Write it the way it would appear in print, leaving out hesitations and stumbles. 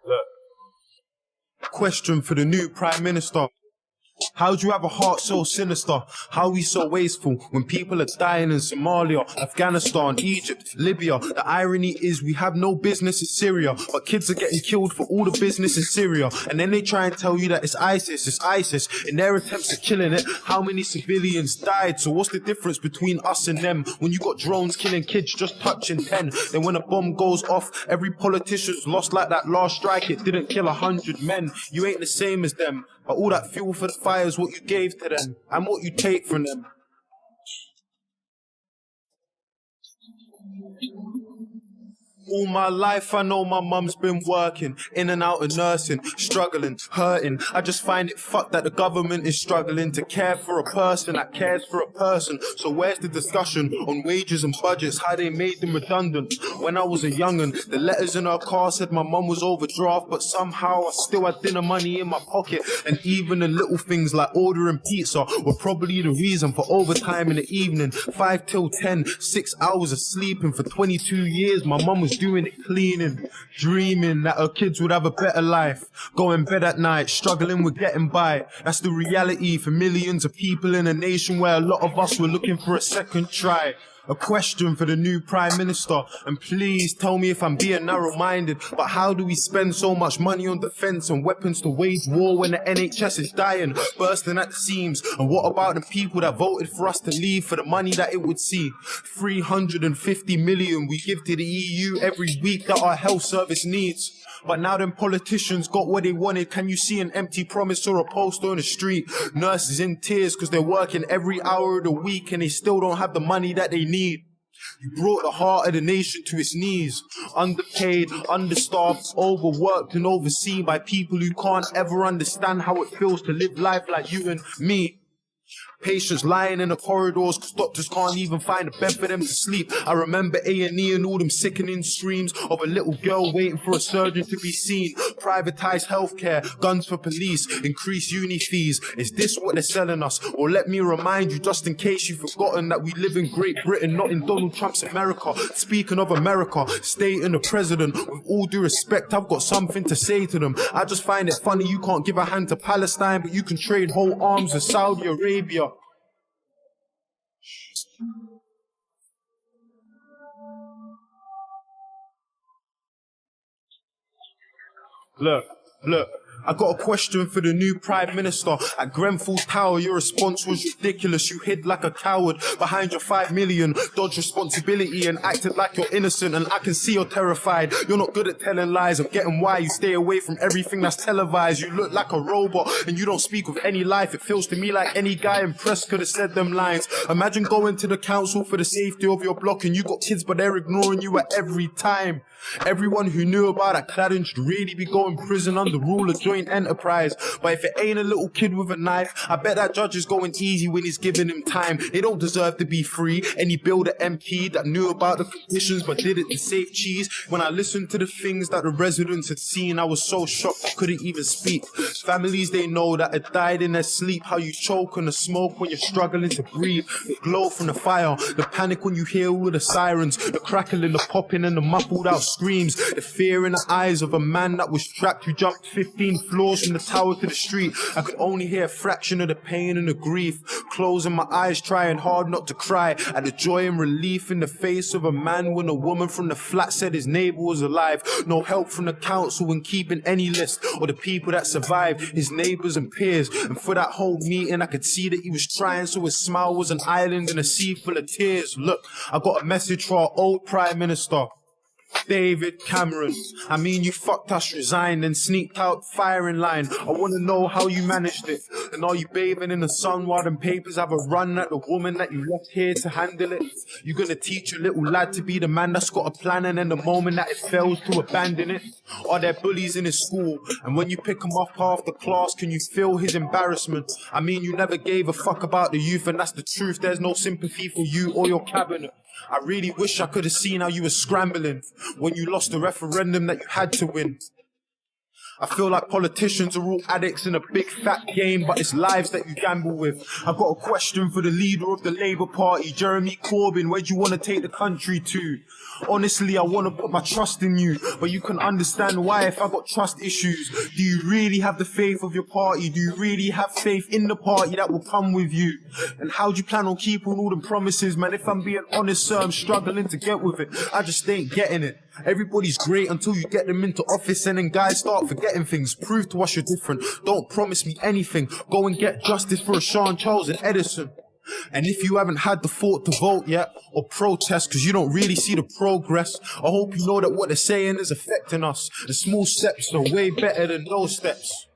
Look. Question for the new Prime Minister. How do you have a heart so sinister? How are we so wasteful when people are dying in Somalia, Afghanistan, Egypt, Libya? The irony is we have no business in Syria, but kids are getting killed for all the business in Syria. And then they try and tell you that it's ISIS. In their attempts at killing it, how many civilians died? So what's the difference between us and them? When you got drones killing kids just touching 10, then when a bomb goes off, every politician's lost like that last strike, it didn't kill 100 men. You ain't the same as them. But all that fuel for the fire is what you gave to them and what you take from them. All my life I know my mum's been working, in and out of nursing, struggling, hurting. I just find it fucked that the government is struggling to care for a person that cares for a person. So where's the discussion on wages and budgets, how they made them redundant? When I was a young'un, the letters in her car said my mum was overdraft, but somehow I still had dinner money in my pocket. And even the little things like ordering pizza were probably the reason for overtime in the evening. 5 till 10, 6 hours of sleeping for 22 years. My mum was doing it cleaning, dreaming that her kids would have a better life, going bed at night, struggling with getting by. That's the reality for millions of people in a nation where a lot of us were looking for a second try. A question for the new Prime Minister, and please tell me if I'm being narrow-minded, but how do we spend so much money on defence and weapons to wage war when the NHS is dying, bursting at the seams? And what about the people that voted for us to leave for the money that it would see? 350 million we give to the EU every week that our health service needs. But now them politicians got what they wanted. Can you see an empty promise or a poster on the street? Nurses in tears because they're working every hour of the week and they still don't have the money that they need. You brought the heart of the nation to its knees. Underpaid, understaffed, overworked and overseen by people who can't ever understand how it feels to live life like you and me. Patients lying in the corridors because doctors can't even find a bed for them to sleep. I remember A&E and all them sickening screams of a little girl waiting for a surgeon to be seen. Privatised healthcare, guns for police, increased uni fees. Is this what they're selling us? Or let me remind you, just in case you've forgotten, that we live in Great Britain, not in Donald Trump's America. Speaking of America, stating the president, with all due respect, I've got something to say to them. I just find it funny you can't give a hand to Palestine, but you can trade whole arms with Saudi Arabia. Look, I got a question for the new Prime Minister. At Grenfell Tower, your response was ridiculous. You hid like a coward behind your 5 million, dodged responsibility and acted like you're innocent. And I can see you're terrified. You're not good at telling lies. I'm getting why you stay away from everything that's televised. You look like a robot and you don't speak with any life. It feels to me like any guy in press could have said them lines. Imagine going to the council for the safety of your block and you got kids but they're ignoring you at every time. Everyone who knew about that cladding should really be going to prison under rule of joint enterprise. But if it ain't a little kid with a knife, I bet that judge is going easy when he's giving him time. They don't deserve to be free. Any builder MP that knew about the conditions but did it to save cheese. When I listened to the things that the residents had seen, I was so shocked I couldn't even speak. Families they know that had died in their sleep. How you choke on the smoke when you're struggling to breathe. The glow from the fire, the panic when you hear all the sirens, the crackling, the popping and the muffled out screams, the fear in the eyes of a man that was trapped who jumped 15 floors from the tower to the street. I could only hear a fraction of the pain and the grief, closing my eyes trying hard not to cry at the joy and relief in the face of a man when a woman from the flat said his neighbour was alive. No help from the council in keeping any list or the people that survived, his neighbours and peers. And for that whole meeting I could see that he was trying, so his smile was an island in a sea full of tears. Look, I got a message for our old Prime Minister, David Cameron. I mean, you fucked us, resigned and sneaked out firing line. I want to know how you managed it. And are you bathing in the sun while them papers have a run at the woman that you left here to handle it? You gonna teach your little lad to be the man that's got a plan, and then the moment that it fails to abandon it? Are there bullies in his school? And when you pick him off half the class, can you feel his embarrassment? I mean, you never gave a fuck about the youth, and that's the truth. There's no sympathy for you or your cabinet. I really wish I could have seen how you were scrambling when you lost the referendum that you had to win. I feel like politicians are all addicts in a big fat game, but it's lives that you gamble with. I've got a question for the leader of the Labour Party, Jeremy Corbyn. Where do you want to take the country to? Honestly, I want to put my trust in you, but you can understand why if I got trust issues. Do you really have the faith of your party? Do you really have faith in the party that will come with you? And how do you plan on keeping all the promises, man? If I'm being honest, sir, I'm struggling to get with it. I just ain't getting it. Everybody's great until you get them into office, and then guys start forgetting things. Prove to us you're different. Don't promise me anything. Go and get justice for Sean Charles and Edison. And if you haven't had the thought to vote yet or protest because you don't really see the progress, I hope you know that what they're saying is affecting us. The small steps are way better than no steps.